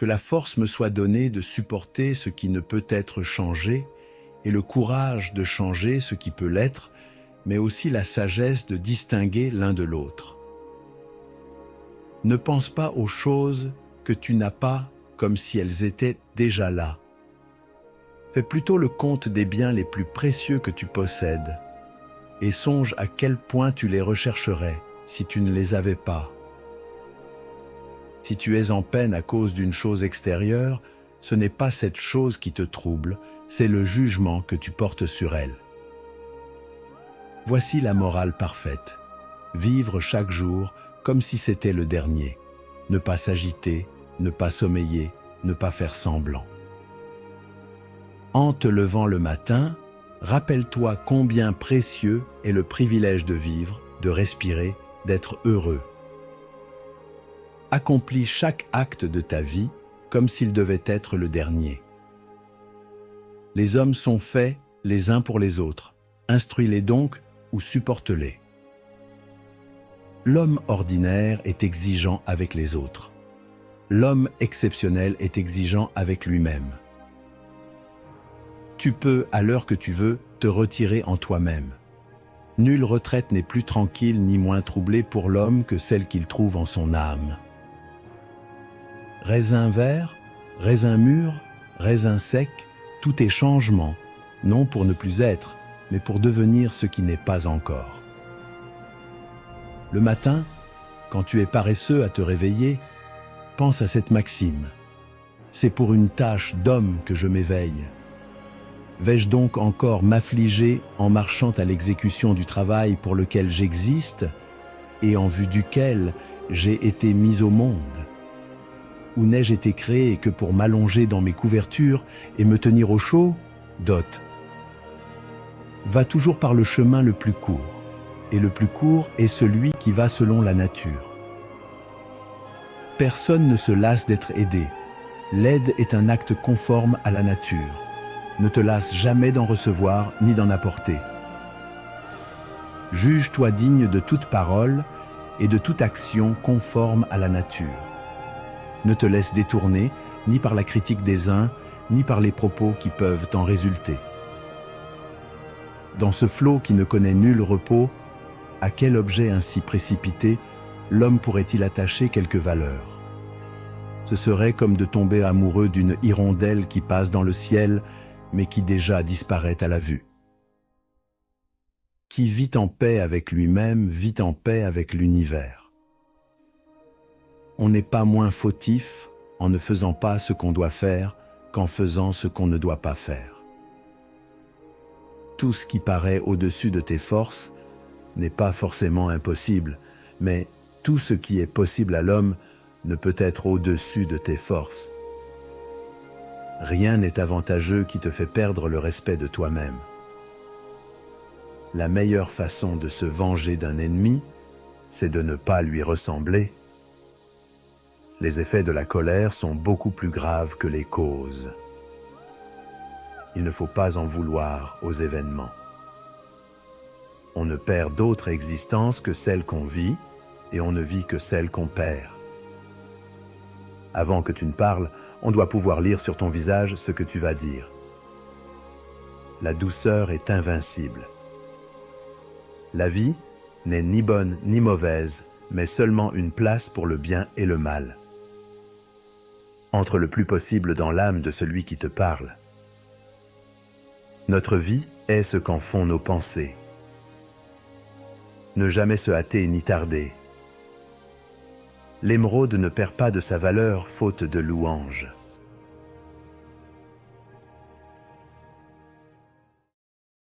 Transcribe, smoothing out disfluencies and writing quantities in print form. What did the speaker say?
Que la force me soit donnée de supporter ce qui ne peut être changé et le courage de changer ce qui peut l'être, mais aussi la sagesse de distinguer l'un de l'autre. Ne pense pas aux choses que tu n'as pas comme si elles étaient déjà là. Fais plutôt le compte des biens les plus précieux que tu possèdes et songe à quel point tu les rechercherais si tu ne les avais pas. Si tu es en peine à cause d'une chose extérieure, ce n'est pas cette chose qui te trouble, c'est le jugement que tu portes sur elle. Voici la morale parfaite. Vivre chaque jour comme si c'était le dernier. Ne pas s'agiter, ne pas sommeiller, ne pas faire semblant. En te levant le matin, rappelle-toi combien précieux est le privilège de vivre, de respirer, d'être heureux. Accomplis chaque acte de ta vie comme s'il devait être le dernier. Les hommes sont faits les uns pour les autres. Instruis-les donc ou supporte-les. L'homme ordinaire est exigeant avec les autres. L'homme exceptionnel est exigeant avec lui-même. Tu peux, à l'heure que tu veux, te retirer en toi-même. Nulle retraite n'est plus tranquille ni moins troublée pour l'homme que celle qu'il trouve en son âme. Raisin vert, raisin mûr, raisin sec, tout est changement, non pour ne plus être, mais pour devenir ce qui n'est pas encore. Le matin, quand tu es paresseux à te réveiller, pense à cette maxime. C'est pour une tâche d'homme que je m'éveille. Vais-je donc encore m'affliger en marchant à l'exécution du travail pour lequel j'existe et en vue duquel j'ai été mis au monde? Ou n'ai-je été créé que pour m'allonger dans mes couvertures et me tenir au chaud? Dot. Va toujours par le chemin le plus court, et le plus court est celui qui va selon la nature. Personne ne se lasse d'être aidé. L'aide est un acte conforme à la nature. Ne te lasse jamais d'en recevoir ni d'en apporter. Juge-toi digne de toute parole et de toute action conforme à la nature. Ne te laisse détourner ni par la critique des uns, ni par les propos qui peuvent en résulter. Dans ce flot qui ne connaît nul repos, à quel objet ainsi précipité l'homme pourrait-il attacher quelque valeur? Ce serait comme de tomber amoureux d'une hirondelle qui passe dans le ciel, mais qui déjà disparaît à la vue. Qui vit en paix avec lui-même, vit en paix avec l'univers. On n'est pas moins fautif en ne faisant pas ce qu'on doit faire qu'en faisant ce qu'on ne doit pas faire. Tout ce qui paraît au-dessus de tes forces n'est pas forcément impossible, mais tout ce qui est possible à l'homme ne peut être au-dessus de tes forces. Rien n'est avantageux qui te fait perdre le respect de toi-même. La meilleure façon de se venger d'un ennemi, c'est de ne pas lui ressembler. Les effets de la colère sont beaucoup plus graves que les causes. Il ne faut pas en vouloir aux événements. On ne perd d'autre existence que celle qu'on vit, et on ne vit que celle qu'on perd. Avant que tu ne parles, on doit pouvoir lire sur ton visage ce que tu vas dire. La douceur est invincible. La vie n'est ni bonne ni mauvaise, mais seulement une place pour le bien et le mal. Entre le plus possible dans l'âme de celui qui te parle. Notre vie est ce qu'en font nos pensées. Ne jamais se hâter ni tarder. L'émeraude ne perd pas de sa valeur faute de louange.